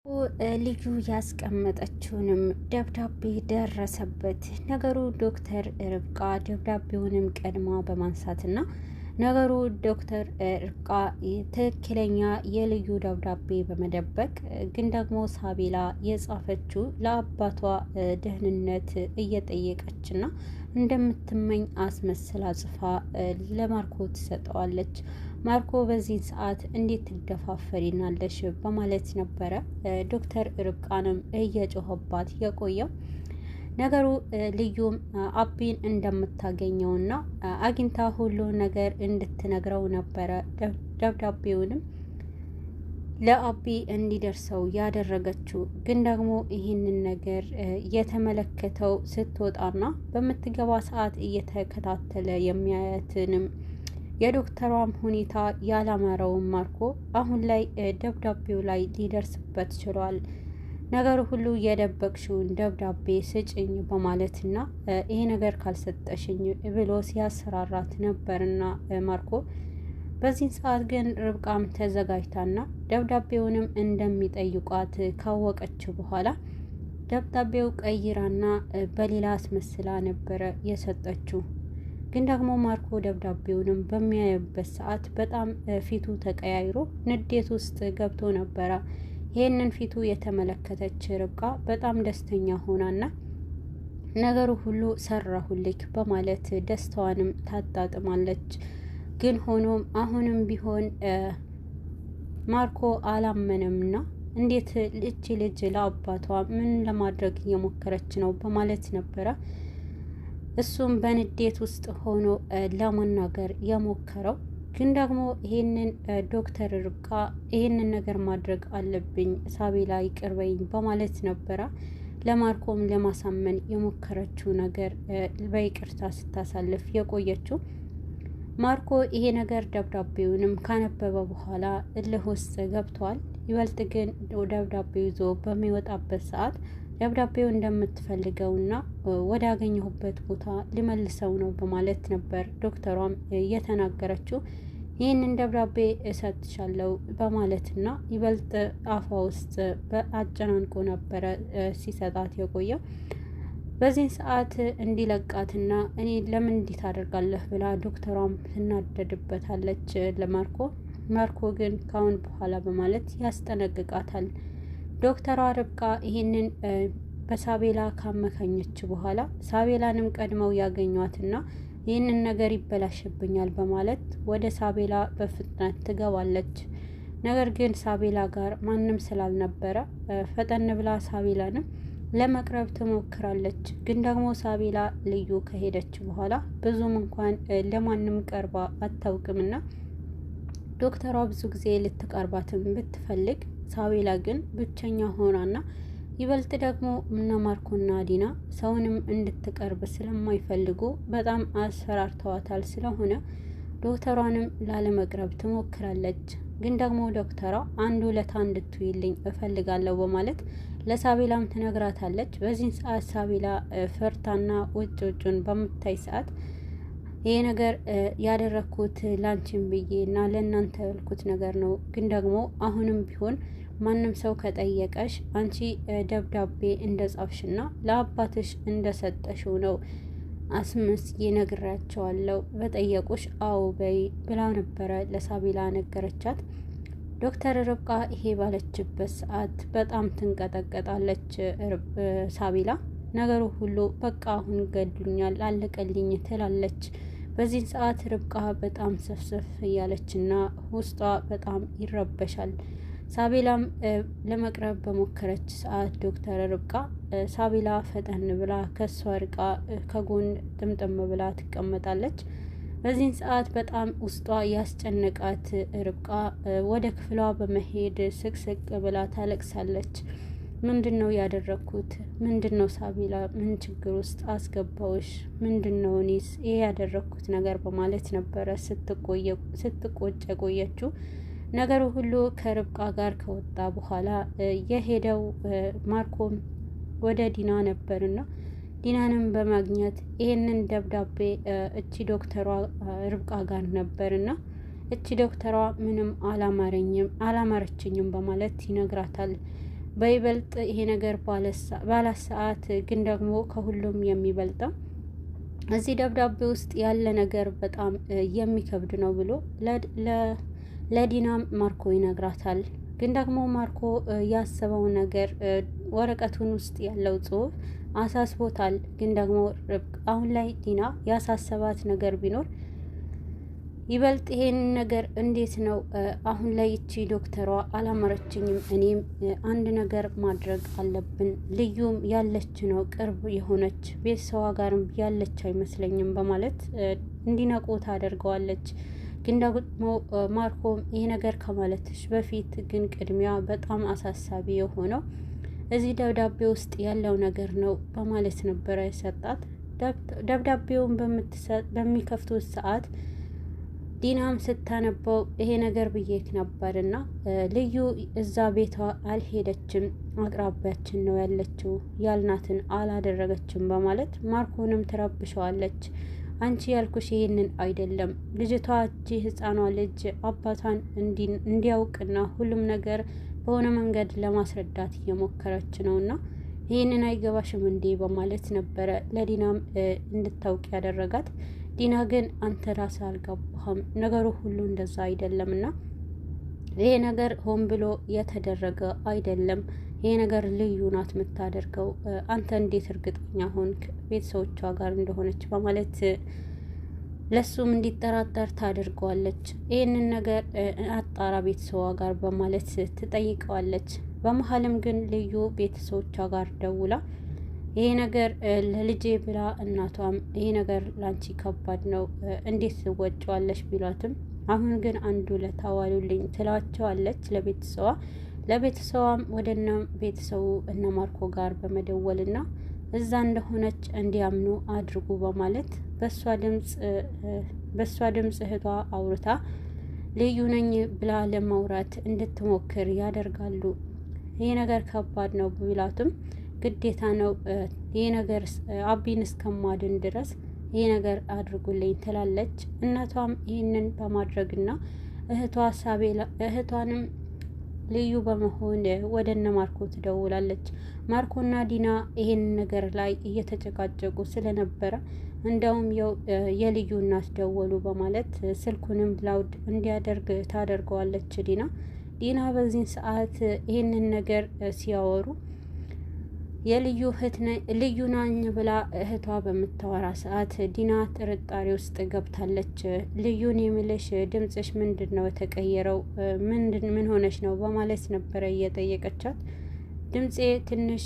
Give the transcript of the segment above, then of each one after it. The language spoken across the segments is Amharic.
ልጁ ያስቀመጠችውንም ደብዳቤ ደረሰበት። ነገሩ ዶክተር ርብቃ ደብዳቤውንም ቀድማ በማንሳትና ነገሩ ዶክተር ርብቃ ትክክለኛ የልዩ ደብዳቤ በመደበቅ ግን ደግሞ ሳቢላ የጻፈችው ለአባቷ ደህንነት እየጠየቀችና እንደምትመኝ አስመስላ ጽፋ ለማርኮ ትሰጠዋለች። ማርኮ በዚህን ሰዓት እንዴት ትደፋፈሪናለሽ በማለት ነበረ ዶክተር ርብቃንም እየጮኸባት የቆየው። ነገሩ ልዩም አቢን እንደምታገኘውና አግኝታ ሁሉ ነገር እንድትነግረው ነበረ ደብዳቤውንም ለአቢ እንዲደርሰው ያደረገችው። ግን ደግሞ ይህንን ነገር የተመለከተው ስትወጣና በምትገባ ሰዓት እየተከታተለ የሚያያትንም የዶክተሯም ሁኔታ ያላማረውን ማርኮ አሁን ላይ ደብዳቤው ላይ ሊደርስበት ችሏል። ነገሩ ሁሉ የደበቅሽውን ደብዳቤ ስጭኝ በማለትና ይሄ ነገር ካልሰጠሽኝ ብሎ ሲያሰራራት ነበርና ማርኮ በዚህን ሰዓት ግን ርብቃም ተዘጋጅታና ደብዳቤውንም እንደሚጠይቋት ካወቀች በኋላ ደብዳቤው ቀይራና በሌላ አስመስላ ነበረ የሰጠችው። ግን ደግሞ ማርኮ ደብዳቤውንም በሚያይበት ሰዓት በጣም ፊቱ ተቀያይሮ ንዴት ውስጥ ገብቶ ነበረ። ይህንን ፊቱ የተመለከተች ርብቃ በጣም ደስተኛ ሆናና ነገሩ ሁሉ ሰራሁልክ በማለት ደስታዋንም ታጣጥማለች። ግን ሆኖም አሁንም ቢሆን ማርኮ አላመነምና እንዴት እቺ ልጅ ለአባቷ ምን ለማድረግ እየሞከረች ነው በማለት ነበረ እሱም በንዴት ውስጥ ሆኖ ለመናገር የሞከረው። ግን ደግሞ ይሄንን ዶክተር ርብቃ ይሄንን ነገር ማድረግ አለብኝ ሳቢላ ይቅር በይኝ በማለት ነበረ ለማርኮም ለማሳመን የሞከረችው ነገር በይቅርታ ስታሳልፍ የቆየችው። ማርኮ ይሄ ነገር ደብዳቤውንም ካነበበ በኋላ እልህ ውስጥ ገብቷል። ይበልጥ ግን ደብዳቤው ይዞ በሚወጣበት ሰዓት ደብዳቤው እንደምትፈልገውና ወደ አገኘሁበት ቦታ ሊመልሰው ነው በማለት ነበር ዶክተሯም የተናገረችው። ይህንን ደብዳቤ እሰጥሻለሁ በማለትና ይበልጥ አፏ ውስጥ በአጨናንቆ ነበረ ሲሰጣት የቆየው። በዚህን ሰዓት እንዲለቃትና እኔ ለምን እንዲህ ታደርጋለህ ብላ ዶክተሯም ትናደድበታለች ለማርኮ። ማርኮ ግን ካሁን በኋላ በማለት ያስጠነቅቃታል። ዶክተሯ ርብቃ ይህንን በሳቤላ ካመካኘች በኋላ ሳቤላንም ቀድመው ያገኟትና ይህንን ነገር ይበላሽብኛል በማለት ወደ ሳቤላ በፍጥነት ትገባለች። ነገር ግን ሳቤላ ጋር ማንም ስላልነበረ ፈጠን ብላ ሳቤላንም ለመቅረብ ትሞክራለች። ግን ደግሞ ሳቤላ ልዩ ከሄደች በኋላ ብዙም እንኳን ለማንም ቀርባ አታውቅምና ዶክተሯ ብዙ ጊዜ ልትቀርባትም ብትፈልግ ሳቤላ ግን ብቸኛ ሆናና ይበልጥ ደግሞ እነ ማርኮና ዲና ሰውንም እንድትቀርብ ስለማይፈልጉ በጣም አስፈራርተዋታል። ስለሆነ ዶክተሯንም ላለመቅረብ ትሞክራለች። ግን ደግሞ ዶክተሯ አንድ ውለታ እንድትውይልኝ እፈልጋለሁ በማለት ለሳቤላም ትነግራታለች። በዚህን ሰዓት ሳቤላ ፈርታና ውጭውን በምታይ ሰዓት ይሄ ነገር ያደረኩት ላንቺን ብዬ እና ለእናንተ ያልኩት ነገር ነው። ግን ደግሞ አሁንም ቢሆን ማንም ሰው ከጠየቀሽ አንቺ ደብዳቤ እንደጻፍሽና ለአባትሽ እንደሰጠሽው ነው አስመስዬ ነግራቸዋለሁ። በጠየቁሽ አዎ በይ ብላ ነበረ ለሳቤላ ነገረቻት። ዶክተር ርብቃ ይሄ ባለችበት ሰዓት በጣም ትንቀጠቀጣለች ሳቤላ። ነገሩ ሁሉ በቃ አሁን ገድሉኛል አለቀልኝ ትላለች። በዚህን ሰዓት ርብቃ በጣም ሰፍሰፍ እያለችና ውስጧ በጣም ይረበሻል። ሳቤላም ለመቅረብ በሞከረች ሰዓት ዶክተር ርብቃ ሳቤላ ፈጠን ብላ ከሷ ርቃ ከጎን ጥምጥም ብላ ትቀመጣለች። በዚህን ሰዓት በጣም ውስጧ ያስጨነቃት ርብቃ ወደ ክፍሏ በመሄድ ስቅስቅ ብላ ታለቅሳለች። ምንድን ነው ያደረግኩት? ምንድን ነው ሳቤላ? ምን ችግር ውስጥ አስገባውሽ? ምንድን ነው እኔስ ይሄ ያደረግኩት ነገር በማለት ነበረ ስትቆጭ የቆየችው። ነገሩ ሁሉ ከርብቃ ጋር ከወጣ በኋላ የሄደው ማርኮም ወደ ዲና ነበርና ዲናንም በማግኘት ይህንን ደብዳቤ እቺ ዶክተሯ ርብቃ ጋር ነበርና እቺ ዶክተሯ ምንም አላማረችኝም በማለት ይነግራታል። በይበልጥ ይሄ ነገር ባላት ሰዓት ግን ደግሞ ከሁሉም የሚበልጠው እዚህ ደብዳቤ ውስጥ ያለ ነገር በጣም የሚከብድ ነው ብሎ ለዲናም ማርኮ ይነግራታል። ግን ደግሞ ማርኮ ያሰበው ነገር ወረቀቱን ውስጥ ያለው ጽሑፍ አሳስቦታል። ግን ደግሞ አሁን ላይ ዲና ያሳሰባት ነገር ቢኖር ይበልጥ ይሄን ነገር እንዴት ነው አሁን ላይ እቺ ዶክተሯ አላመረችኝም፣ እኔም አንድ ነገር ማድረግ አለብን። ልዩም ያለች ነው ቅርብ የሆነች ቤተሰዋ ጋርም ያለች አይመስለኝም በማለት እንዲነቁ ታደርገዋለች። ግን ደግሞ ማርኮም ይሄ ነገር ከማለትሽ በፊት ግን ቅድሚያ በጣም አሳሳቢ የሆነው እዚህ ደብዳቤ ውስጥ ያለው ነገር ነው በማለት ነበረ የሰጣት። ደብዳቤውን በሚከፍቱት ሰዓት ዲናም ስታነበው ይሄ ነገር ብዬክ ነበርና ልዩ እዛ ቤቷ አልሄደችም፣ አቅራቢያችን ነው ያለችው፣ ያልናትን አላደረገችም በማለት ማርኮንም ትረብሸዋለች። አንቺ ያልኩሽ ይሄንን አይደለም፣ ልጅቷ እቺ ህፃኗ ልጅ አባቷን እንዲያውቅና ሁሉም ነገር በሆነ መንገድ ለማስረዳት እየሞከረች ነውና ይህንን አይገባሽም እንዴ በማለት ነበረ ለዲናም እንድታውቅ ያደረጋት። ዲና ግን አንተ ራስህ አልገባህም፣ ነገሩ ሁሉ እንደዛ አይደለምና ይሄ ነገር ሆን ብሎ የተደረገ አይደለም፣ ይሄ ነገር ልዩ ናት የምታደርገው፣ አንተ እንዴት እርግጠኛ ሆንክ ቤተሰቦቿ ጋር እንደሆነች በማለት ለሱም እንዲጠራጠር ታደርገዋለች። ይህንን ነገር አጣራ ቤተሰቧ ጋር በማለት ትጠይቀዋለች። በመሀልም ግን ልዩ ቤተሰቦቿ ጋር ደውላ ይሄ ነገር ለልጄ ብላ እናቷም ይሄ ነገር ላንቺ ከባድ ነው እንዴት ትወጪዋለሽ ቢሏትም አሁን ግን አንዱ ለታዋሉልኝ ትላቸዋለች ለቤተሰቧም ወደና ቤተሰቡ እነ ማርኮ ጋር በመደወልና እዛ እንደሆነች እንዲያምኑ አድርጉ በማለት በሷ ድምጽ እህቷ አውርታ ልዩ ነኝ ብላ ለማውራት እንድትሞክር ያደርጋሉ። ይሄ ነገር ከባድ ነው ቢላትም ግዴታ ነው ይሄ ነገር አቢን እስከማድን ድረስ ይሄ ነገር አድርጉልኝ ትላለች። እናቷም ይህንን በማድረግና እህቷንም ልዩ በመሆን ወደ እነ ማርኮ ትደውላለች። ማርኮና ዲና ይሄን ነገር ላይ እየተጨቃጨቁ ስለነበረ እንደውም የልዩ እናት ደወሉ በማለት ስልኩንም ላውድ እንዲያደርግ ታደርገዋለች። ዲና በዚህን ሰዓት ይህንን ነገር ሲያወሩ ልዩ ናኝ ብላ እህቷ በምታወራ ሰዓት ዲና ጥርጣሬ ውስጥ ገብታለች። ልዩን የሚልሽ ድምፅሽ ምንድን ነው የተቀየረው? ምን ሆነች ነው በማለት ነበረ እየጠየቀቻት። ድምፄ ትንሽ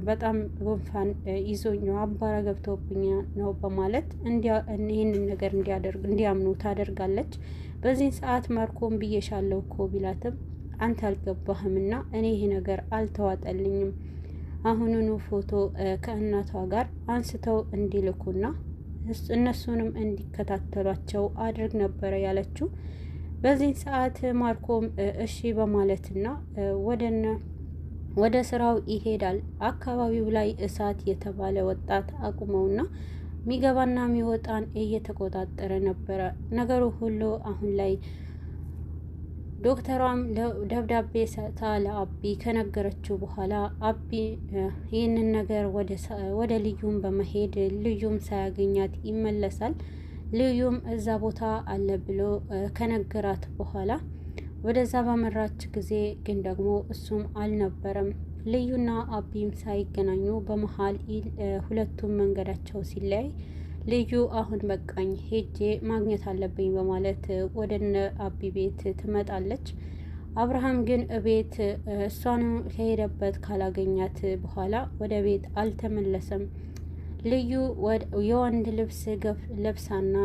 በጣም ጉንፋን ይዞኝ አቧራ ገብቶብኝ ነው በማለት ይህንን ነገር እንዲያምኑ ታደርጋለች። በዚህን ሰዓት ማርኮም ብዬሻለሁ እኮ ቢላትም አንተ አልገባህምና እኔ ይሄ ነገር አልተዋጠልኝም፣ አሁኑኑ ፎቶ ከእናቷ ጋር አንስተው እንዲልኩና እነሱንም እንዲከታተሏቸው አድርግ ነበረ ያለችው። በዚህን ሰዓት ማርኮም እሺ በማለትና ወደ ስራው ይሄዳል። አካባቢው ላይ እሳት የተባለ ወጣት አቁመውና ሚገባና ሚወጣን እየተቆጣጠረ ነበረ። ነገሩ ሁሉ አሁን ላይ ዶክተሯም ደብዳቤ ሰጥታ ለአቢ ከነገረችው በኋላ አቢ ይህንን ነገር ወደ ልዩም በመሄድ ልዩም ሳያገኛት ይመለሳል። ልዩም እዛ ቦታ አለ ብሎ ከነገራት በኋላ ወደዛ ባመራች ጊዜ ግን ደግሞ እሱም አልነበረም። ልዩና አቢም ሳይገናኙ በመሀል ሁለቱም መንገዳቸው ሲለያይ ልዩ አሁን በቃኝ ሄጄ ማግኘት አለብኝ በማለት ወደነ አቢ ቤት ትመጣለች። አብርሃም ግን ቤት እሷን ከሄደበት ካላገኛት በኋላ ወደ ቤት አልተመለሰም። ልዩ የወንድ ልብስ ለብሳና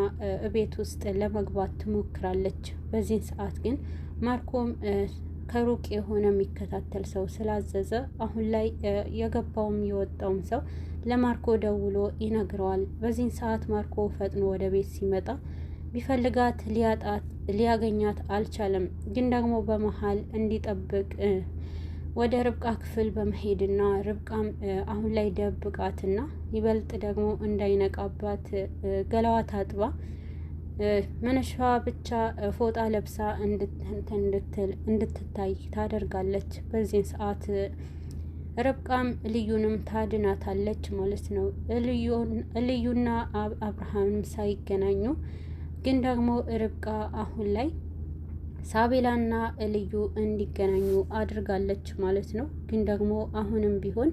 ቤት ውስጥ ለመግባት ትሞክራለች። በዚህን ሰዓት ግን ማርኮም ከሩቅ የሆነ የሚከታተል ሰው ስላዘዘ አሁን ላይ የገባውም የወጣውም ሰው ለማርኮ ደውሎ ይነግረዋል። በዚህን ሰዓት ማርኮ ፈጥኖ ወደ ቤት ሲመጣ ቢፈልጋት ሊያገኛት አልቻለም። ግን ደግሞ በመሀል እንዲጠብቅ ወደ ርብቃ ክፍል በመሄድና ርብቃም አሁን ላይ ደብቃትና ይበልጥ ደግሞ እንዳይነቃባት ገላዋ ታጥባ መነሻ ብቻ ፎጣ ለብሳ እንድትታይ ታደርጋለች። በዚህን ሰዓት ርብቃም ልዩንም ታድናታለች ማለት ነው። ልዩና አብርሃምም ሳይገናኙ ግን ደግሞ ርብቃ አሁን ላይ ሳቤላና ልዩ እንዲገናኙ አድርጋለች ማለት ነው። ግን ደግሞ አሁንም ቢሆን